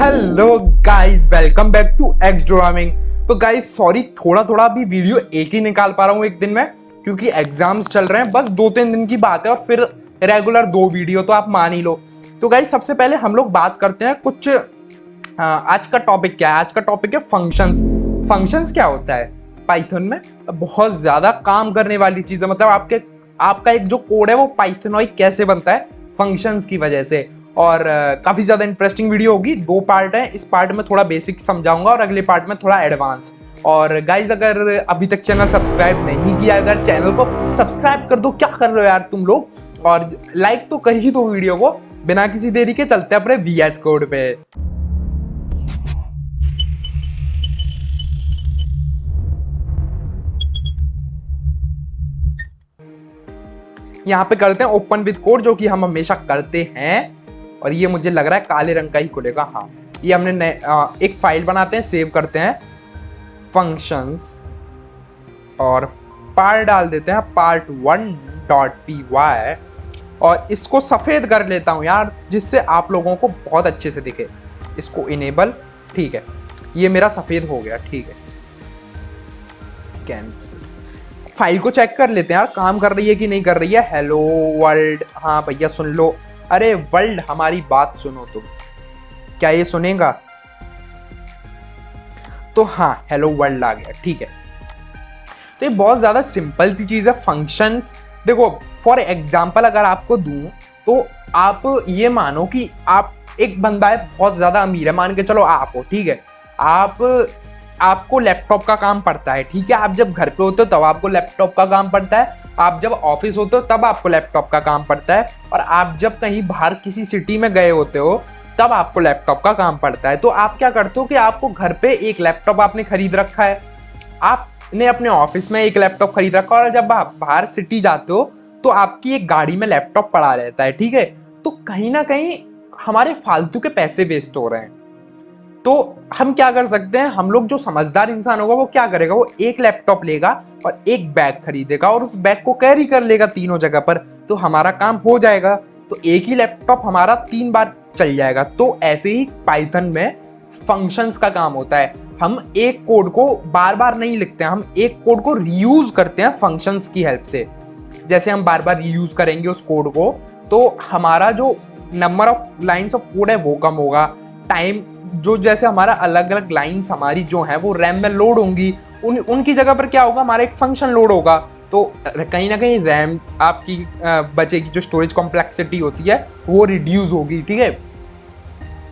Hello guys, welcome back to X drawing. तो guys sorry, थोड़ा भी वीडियो एक ही निकाल पा रहा हूँ एक दिन में, क्योंकि एग्जाम्स चल रहे हैं। बस 2-3 दिन की बात है और फिर रेगुलर 2 वीडियो तो आप मान ही लो। तो गाइस सबसे पहले हम लोग बात करते हैं कुछ। आज का टॉपिक क्या है? आज का टॉपिक है फंक्शंस। फंक्शंस क्या होता है पाइथन में? बहुत ज्यादा काम करने वाली चीज है। मतलब आपका एक जो कोड है वो पाइथनॉइक कैसे बनता है फंक्शंस की वजह से। और काफी ज्यादा इंटरेस्टिंग वीडियो होगी। 2 पार्ट है, इस पार्ट में थोड़ा बेसिक समझाऊंगा और अगले पार्ट में थोड़ा एडवांस। और गाइज अगर अभी तक चैनल सब्सक्राइब नहीं किया, अगर चैनल को सब्सक्राइब कर दो। क्या कर रहे हो यार तुम लोग? और लाइक तो कर ही दो वीडियो को। बिना किसी देरी के चलते हैं अपने VS कोड पे। यहाँ पे करते हैं ओपन विद कोड, जो कि हम हमेशा करते हैं। और ये मुझे लग रहा है काले रंग का ही खुलेगा। हाँ, ये हमने एक फाइल बनाते हैं, सेव करते हैं फंक्शंस और पार डाल देते हैं part1.py। और इसको सफेद कर लेता हूं यार, जिससे आप लोगों को बहुत अच्छे से दिखे। इसको इनेबल, ठीक है, ये मेरा सफेद हो गया। ठीक है, कैंसिल। फाइल को चेक कर लेते हैं यार, काम कर रही है कि नहीं कर रही है। हेलो वर्ल्ड, हाँ भैया सुन लो। अरे वर्ल्ड, हमारी बात सुनो तुम। क्या ये सुनेगा? तो हाँ, हेलो वर्ल्ड आ गया। ठीक है, तो ये बहुत ज्यादा सिंपल सी चीज है फंक्शंस। देखो, फॉर एग्जांपल अगर आपको दूं, तो आप ये मानो कि आप एक बंदा है, बहुत ज्यादा अमीर है, मान के चलो आप हो। ठीक है, आपको लैपटॉप का काम पड़ता है। ठीक है, आप जब घर पे होते हो तब आपको लैपटॉप का काम पड़ता है, आप जब ऑफिस होते हो तब आपको लैपटॉप का काम पड़ता है, और आप जब कहीं बाहर किसी सिटी में गए होते हो तब आपको लैपटॉप का काम पड़ता है। तो आप क्या करते हो कि आपको घर पे एक लैपटॉप आपने खरीद रखा है, आपने अपने ऑफिस में एक लैपटॉप खरीद रखा, और जब आप बाहर सिटी जाते हो तो आपकी एक गाड़ी में लैपटॉप पड़ा रहता है। ठीक है, तो कहीं ना कहीं हमारे फालतू के पैसे वेस्ट हो रहे हैं। तो हम क्या कर सकते हैं? हम लोग, जो समझदार इंसान होगा वो क्या करेगा? वो एक लैपटॉप लेगा और एक बैग खरीदेगा और उस बैग को कैरी कर लेगा तीनों जगह पर, तो हमारा काम हो जाएगा। तो एक ही लैपटॉप हमारा 3 बार चल जाएगा। तो ऐसे ही पाइथन में फंक्शंस का काम होता है। हम एक कोड को बार बार नहीं लिखते हैं, हम एक कोड को रीयूज करते हैं फंक्शंस की हेल्प से। जैसे हम बार बार रीयूज करेंगे उस कोड को, तो हमारा जो number of lines of code है वो कम होगा। टाइम, जो जैसे हमारा अलग अलग लाइंस हमारी जो है वो रैम में लोड होंगी, उनकी जगह पर क्या होगा? हमारा एक फंक्शन लोड होगा। तो कहीं ना कहीं रैम आपकी बचेगी, जो स्टोरेज कॉम्प्लेक्सिटी होती है वो रिड्यूस होगी। ठीक है,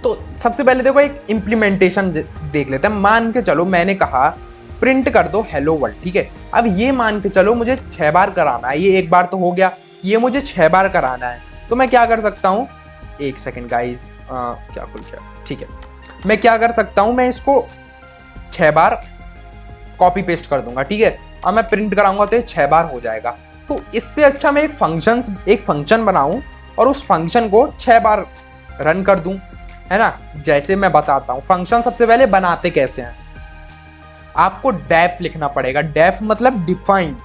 तो सबसे पहले देखो एक इम्प्लीमेंटेशन देख लेते हैं। मान के चलो मैंने कहा प्रिंट कर दो हेलो वर्ल्ड। ठीक है, अब ये मान के चलो मुझे 6 बार कराना है। ये एक बार तो हो गया, ये मुझे 6 बार कराना है। तो मैं क्या कर सकता हूँ? एक सेकेंड गाइज, क्या खुल गया? ठीक है, मैं क्या कर सकता हूं? मैं इसको 6 बार कॉपी पेस्ट कर दूंगा। ठीक है, अब मैं प्रिंट कराऊंगा तो ये 6 बार हो जाएगा। तो इससे अच्छा मैं एक फंक्शन बनाऊं और उस फंक्शन को 6 बार रन कर दूं, है ना? जैसे मैं बताता हूं फंक्शन सबसे पहले बनाते कैसे हैं। आपको डेफ लिखना पड़ेगा। डेफ मतलब डिफाइन।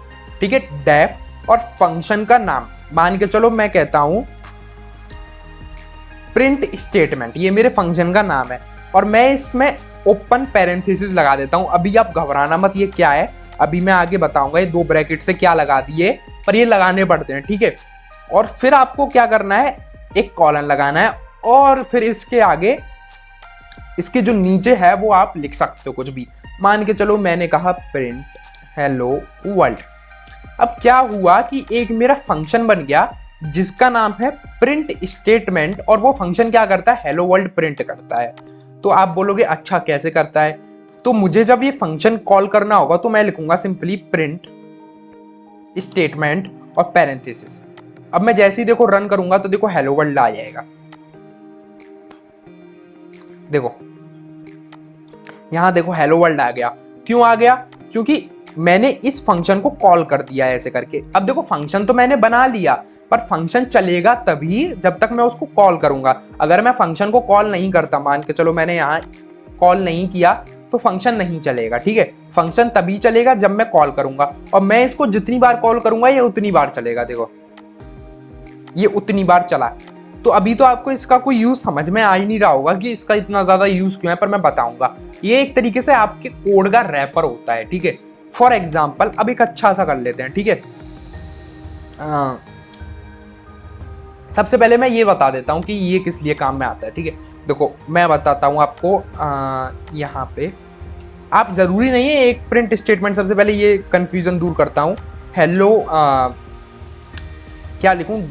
ठीक है, डेफ और फंक्शन का नाम। मान के चलो मैं कहता हूं प्रिंट स्टेटमेंट, ये मेरे फंक्शन का नाम है, और मैं इसमें ओपन पैरेंथेसिस लगा देता हूं। अभी आप घबराना मत, ये क्या है अभी मैं आगे बताऊंगा। ये 2 ब्रैकेट से क्या लगा दिए, पर ये लगाने पड़ते हैं। ठीक है, और फिर आपको क्या करना है? एक कॉलन लगाना है, और फिर इसके आगे, इसके जो नीचे है वो आप लिख सकते हो कुछ भी। मान के चलो मैंने कहा प्रिंट हेलो वर्ल्ड। अब क्या हुआ कि एक मेरा फंक्शन बन गया जिसका नाम है प्रिंट स्टेटमेंट, और वो फंक्शन क्या करता है? हेलो वर्ल्ड प्रिंट करता है। तो आप बोलोगे अच्छा कैसे करता है? तो मुझे जब ये फंक्शन कॉल करना होगा तो मैं लिखूंगा सिंपली प्रिंट स्टेटमेंट और पैरेंथेसिस। अब मैं जैसे ही देखो रन करूंगा तो देखो हेलो वर्ल्ड आ जाएगा। देखो यहां देखो हेलो वर्ल्ड आ गया। क्यों आ गया? क्योंकि मैंने इस फंक्शन को कॉल कर दिया ऐसे करके। अब देखो फंक्शन तो मैंने बना लिया, पर फंक्शन चलेगा तभी जब तक मैं उसको कॉल करूंगा। अगर मैं फंक्शन को कॉल नहीं करता, मान के चलो मैंने यहाँ कॉल नहीं किया, तो फंक्शन नहीं चलेगा। ठीक है, फंक्शन तभी चलेगा जब मैं कॉल करूंगा, और मैं इसको जितनी बार कॉल करूंगा ये उतनी बार चलेगा। देखो ये उतनी बार चला। तो अभी तो आपको इसका कोई यूज समझ में आ ही नहीं रहा होगा कि इसका इतना ज्यादा यूज क्यों है, पर मैं बताऊंगा। ये एक तरीके से आपके कोड का रैपर होता है, ठीक है। फॉर एग्जाम्पल अब एक अच्छा सा कर लेते हैं, ठीक है। सबसे पहले मैं ये बता देता हूँ कि ये किस लिए काम में आता है, ठीक है। देखो मैं बताता हूँ आपको, यहाँ पे आप जरूरी नहीं है एक प्रिंट स्टेटमेंट, सबसे पहले ये कंफ्यूजन दूर करता हूँ। हेलो क्या लिखूं,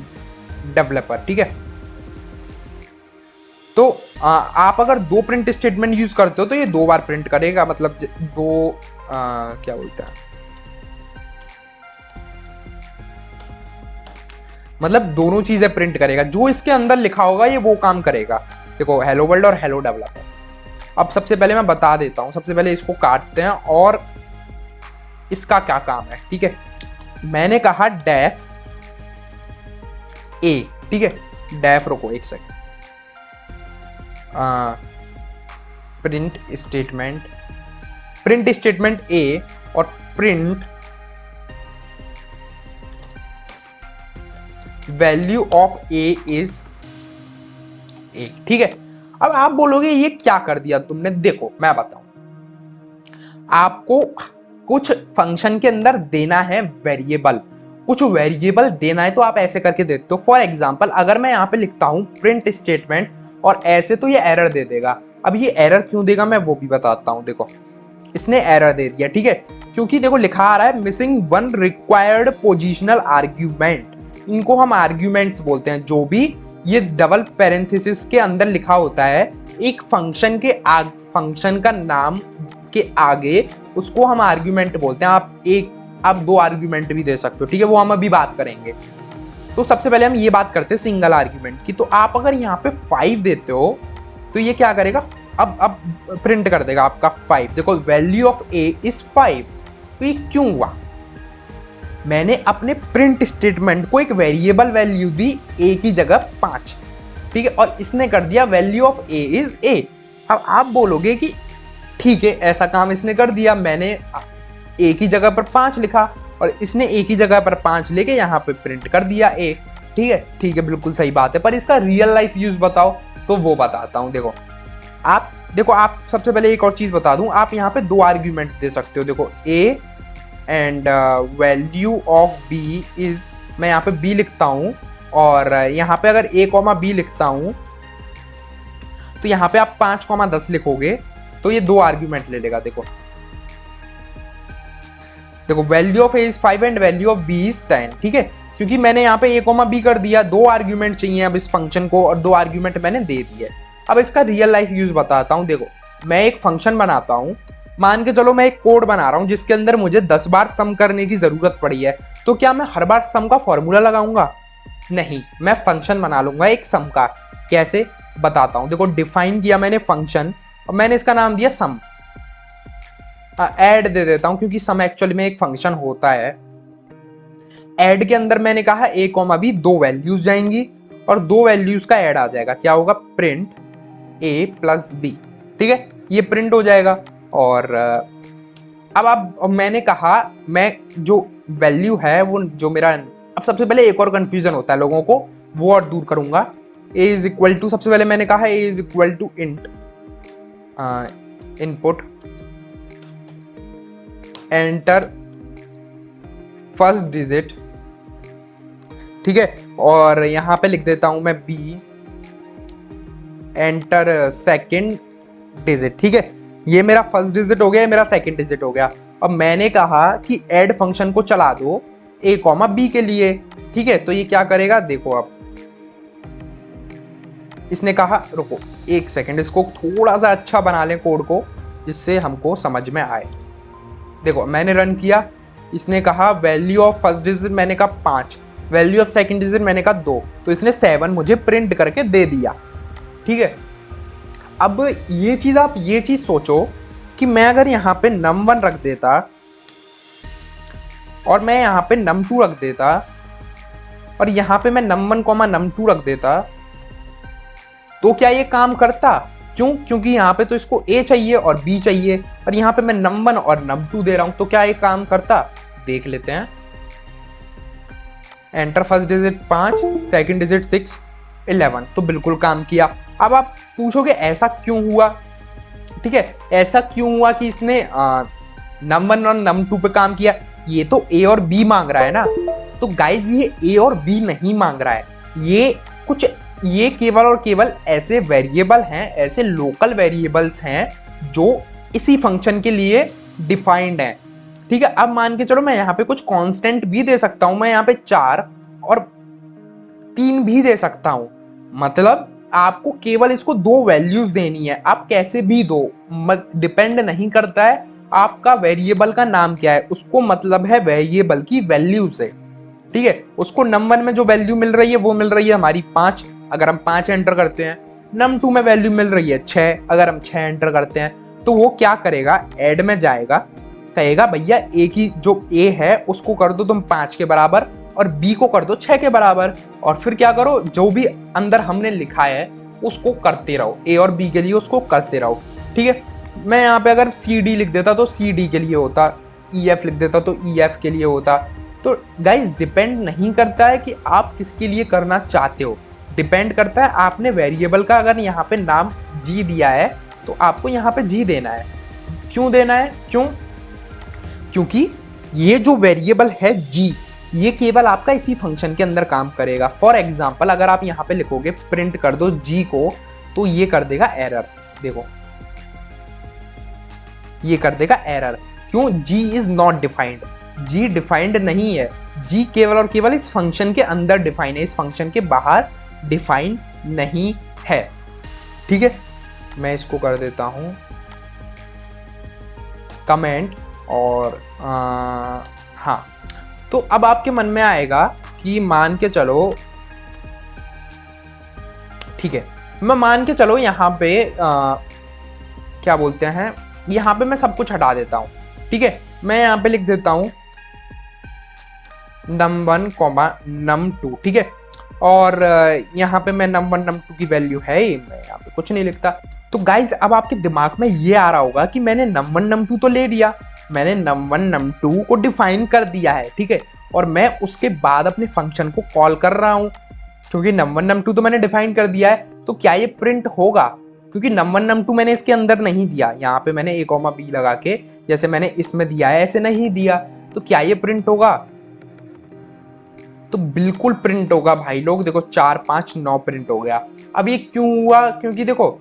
डेवलपर, ठीक है। तो आप अगर 2 प्रिंट स्टेटमेंट यूज करते हो तो ये 2 बार प्रिंट करेगा, मतलब 2 क्या बोलते हैं, मतलब दोनों चीजें प्रिंट करेगा। जो इसके अंदर लिखा होगा ये वो काम करेगा। देखो हेलो वर्ल्ड और हेलो डेवलपर। अब सबसे पहले मैं बता देता हूं, सबसे पहले इसको काटते हैं और इसका क्या काम है, ठीक है। मैंने कहा डेफ ए, ठीक है। डेफ, रुको एक सेकंड, प्रिंट स्टेटमेंट ए और print value of A is a, ठीक है। अब आप बोलोगे ये क्या कर दिया तुमने, देखो मैं बताऊं। आपको कुछ फंक्शन के अंदर देना है वेरिएबल, कुछ वेरिएबल देना है तो आप ऐसे करके देते हो। फॉर एग्जांपल अगर मैं यहां पे लिखता हूं प्रिंट स्टेटमेंट और ऐसे, तो ये एरर दे देगा। अब ये एरर क्यों देगा मैं वो भी बताता हूं। देखो इसने एरर दे दिया, ठीक है, क्योंकि देखो लिखा आ रहा है मिसिंग 1 रिक्वायर्ड पोजिशनल आर्ग्यूमेंट। इनको हम आर्ग्यूमेंट्स बोलते हैं, जो भी ये डबल पैरेंथेसिस के अंदर लिखा होता है एक फंक्शन के फंक्शन का नाम के आगे, उसको हम आर्ग्यूमेंट बोलते हैं। आप 2 आर्ग्यूमेंट भी दे सकते हो, ठीक है, वो हम अभी बात करेंगे। तो सबसे पहले हम ये बात करते हैं सिंगल आर्ग्यूमेंट की। तो आप अगर यहाँ पे 5 देते हो तो ये क्या करेगा, अब प्रिंट कर देगा आपका 5। देखो वैल्यू ऑफ ए इज 5। तो ये क्यों हुआ, मैंने अपने प्रिंट स्टेटमेंट को एक वेरिएबल वैल्यू दी ए की जगह 5, ठीक है, और इसने कर दिया value of A is a. अब आप बोलोगे कि ठीक है ऐसा काम इसने कर दिया, मैंने ए की जगह पर 5 लिखा और इसने ए की जगह पर 5 लेके यहाँ पे प्रिंट कर दिया ए, ठीक है, बिल्कुल सही बात है। पर इसका रियल लाइफ यूज बताओ, तो वो बताता हूँ। देखो आप सबसे पहले एक और चीज बता दूं, आप यहाँ पे 2 आर्ग्यूमेंट दे सकते हो। देखो A and value of B is, मैं यहाँ पे बी लिखता हूँ और यहाँ पे अगर a, b लिखता हूँ तो यहाँ पे आप 5, 10 लिखोगे तो ये 2 आर्ग्यूमेंट ले लेगा। देखो value of a is 5 and value of b is 10, ठीक है, क्योंकि मैंने यहाँ पे a, b कर दिया। 2 आर्ग्यूमेंट चाहिए अब इस फंक्शन को और 2 आर्ग्यूमेंट मैंने दे दिए। अब इसका रियल लाइफ यूज बताता हूँ। देखो मैं एक फंक्शन बनाता हूँ, मान के चलो मैं एक कोड बना रहा हूं जिसके अंदर मुझे 10 बार सम करने की जरूरत पड़ी है। तो क्या मैं हर बार सम का फॉर्मूला लगाऊंगा? नहीं, मैं फंक्शन बना लूंगा एक सम का। कैसे बताता हूं। देखो डिफाइन किया मैंने फंक्शन और मैंने इसका नाम दिया सम। ऐड दे देता हूं क्योंकि सम एक्चुअली में एक फंक्शन होता है। ऐड के अंदर मैंने कहा a, b 2 वैल्यूज जाएंगी और 2 वैल्यूज का ऐड आ जाएगा। क्या होगा, प्रिंट a प्लस b, ठीक है, ये प्रिंट हो जाएगा। और अब मैंने कहा मैं जो वैल्यू है वो जो मेरा, अब सबसे पहले एक और कंफ्यूजन होता है लोगों को, वो और दूर करूंगा। a इज इक्वल टू, सबसे पहले मैंने कहा a is equal to int input enter first digit, ठीक है, और यहां पे लिख देता हूं मैं b एंटर सेकंड डिजिट, ठीक है। ये मेरा फर्स्ट डिजिट हो गया, ये मेरा सेकंड डिजिट हो गया। अब मैंने कहा कि ऐड फंक्शन को चला दो a, b के लिए, ठीक है, तो ये क्या करेगा देखो। अब इसने कहा रुको एक सेकंड, इसको थोड़ा सा अच्छा बना लें कोड को जिससे हमको समझ में आए। देखो मैंने रन किया, इसने कहा वैल्यू ऑफ फर्स्ट डिजिट मैंने कहा 5, वैल्यू ऑफ सेकंड डिजिट मैंने कहा 2, तो इसने 7 मुझे प्रिंट करके दे दिया, ठीक है। अब ये चीज, आप ये चीज सोचो कि मैं अगर यहाँ पे num1 रख देता और मैं यहाँ पे num2 रख देता और यहाँ पे मैं num1, num2 रख देता, तो क्या ये काम करता? क्यों? क्योंकि यहाँ पे तो इसको a चाहिए और b चाहिए और यहाँ पे मैं num1 और num2 दे रहा हूं, तो क्या ये काम करता? देख लेते हैं। Enter first digit 5, second digit 6, 11, तो बिल्कुल काम किया। अब आप पूछोगे ऐसा क्यों हुआ, ठीक है, ऐसा क्यों हुआ कि इसने num1 और num2 पे काम किया। ये तो ए और बी मांग रहा है ना, तो गाइज ये ए और बी नहीं मांग रहा है, ये केवल और केवल ऐसे वेरिएबल हैं, ऐसे लोकल वेरिएबल्स हैं जो इसी फंक्शन के लिए डिफाइंड है, ठीक है। अब मान के चलो मैं यहाँ पे कुछ कांस्टेंट भी दे सकता हूं, मैं यहाँ पे 4 और 3 भी दे सकता हूं, मतलब आपको केवल इसको 2 वैल्यूज देनी है, आप कैसे भी दो, डिपेंड नहीं करता है आपका वेरिएबल का नाम क्या है, उसको मतलब है वेरिएबल की वैल्यू से, ठीक है। उसको num1 में जो वैल्यू मिल रही है वो मिल रही है हमारी 5, अगर हम 5 एंटर करते हैं। num2 में वैल्यू मिल रही है 6, अगर हम 6 एंटर करते हैं, तो वो क्या करेगा, ऐड में जाएगा, कहेगा भैया ए की जो ए है उसको कर दो तुम 5 के बराबर और बी को कर दो 6 के बराबर, और फिर क्या करो, जो भी अंदर हमने लिखा है उसको करते रहो, ए और बी के लिए उसको करते रहो, ठीक है। मैं यहाँ पे अगर सी डी लिख देता तो सी डी के लिए होता, ई एफ लिख देता तो ई एफ के लिए होता। तो गाइज डिपेंड नहीं करता है कि आप किसके लिए करना चाहते हो, डिपेंड करता है आपने वेरिएबल का अगर यहाँ पे नाम जी दिया है तो आपको यहाँ पे जी देना है। क्यों देना है, क्योंकि ये जो वेरिएबल है जी, ये केवल आपका इसी फंक्शन के अंदर काम करेगा। फॉर एग्जाम्पल अगर आप यहाँ पे लिखोगे प्रिंट कर दो जी को, तो ये कर देगा एरर, देखो ये कर देगा एरर, क्यों, G is not defined, G defined नहीं है, जी केवल और केवल इस फंक्शन के अंदर डिफाइन है, इस फंक्शन के बाहर डिफाइन नहीं है, ठीक है। मैं इसको कर देता हूं कमेंट, और हाँ, तो अब आपके मन में आएगा कि मान के चलो, ठीक है, मैं मान के चलो यहाँ पे क्या बोलते हैं, यहाँ पे मैं सब कुछ हटा देता हूँ, ठीक है। मैं यहाँ पे लिख देता हूँ num1, num2, ठीक है, और यहाँ पे मैं num1 num2 की वैल्यू है ही, मैं यहाँ पे कुछ नहीं लिखता। तो गाइज अब आपके दिमाग में ये आ रहा होगा कि मैंने num1 num2 तो ले लिया, मैंने num1 num2 को डिफाइन कर दिया है, ठीक है, और मैं उसके बाद अपने फंक्शन को कॉल कर रहा हूँ, क्योंकि num1 num2 तो मैंने डिफाइन कर दिया है, तो क्या ये प्रिंट होगा, क्योंकि num1 num2 मैंने इसके अंदर नहीं दिया, यहाँ पे मैंने a, b लगा के जैसे मैंने इसमें दिया है ऐसे नहीं दिया, तो क्या ये प्रिंट होगा, तो बिल्कुल प्रिंट होगा भाई लोग। देखो 4 5 9 प्रिंट हो गया। अब ये क्यों हुआ, क्योंकि देखो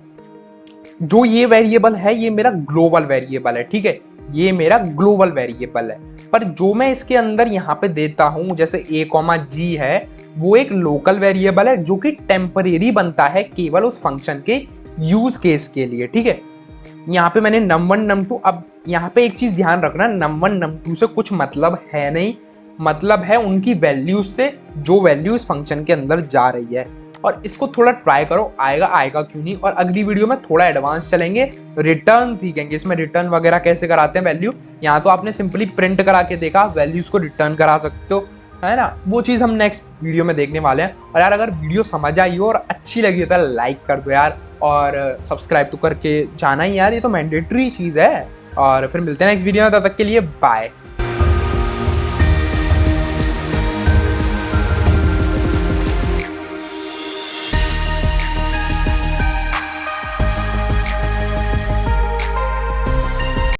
जो ये वेरिएबल है ये मेरा ग्लोबल वेरिएबल है, ठीक है, ये मेरा ग्लोबल वेरिएबल है, पर जो मैं इसके अंदर यहाँ पे देता हूं जैसे a, g है, वो एक लोकल वेरिएबल है जो कि टेम्परेरी बनता है केवल उस फंक्शन के यूज केस के लिए, ठीक है। यहाँ पे मैंने num1 num2, अब यहाँ पे एक चीज ध्यान रखना, num1 num2 से कुछ मतलब है नहीं, मतलब है उनकी वैल्यूज से, जो वैल्यू इस फंक्शन के अंदर जा रही है। और इसको थोड़ा ट्राई करो, आएगा क्यों नहीं। और अगली वीडियो में थोड़ा एडवांस चलेंगे, रिटर्न सीखेंगे, इसमें रिटर्न वगैरह कैसे कराते हैं वैल्यू। यहाँ तो आपने सिंपली प्रिंट करा के देखा, वैल्यूज को रिटर्न करा सकते हो, है ना, वो चीज हम नेक्स्ट वीडियो में देखने वाले हैं। और यार अगर वीडियो समझ आई हो और अच्छी लगी हो तो लाइक कर दो यार, और सब्सक्राइब तो करके जाना ही यार, ये तो मैंडेटरी चीज है। और फिर मिलते हैं नेक्स्ट वीडियो में, तब तक के लिए बाय।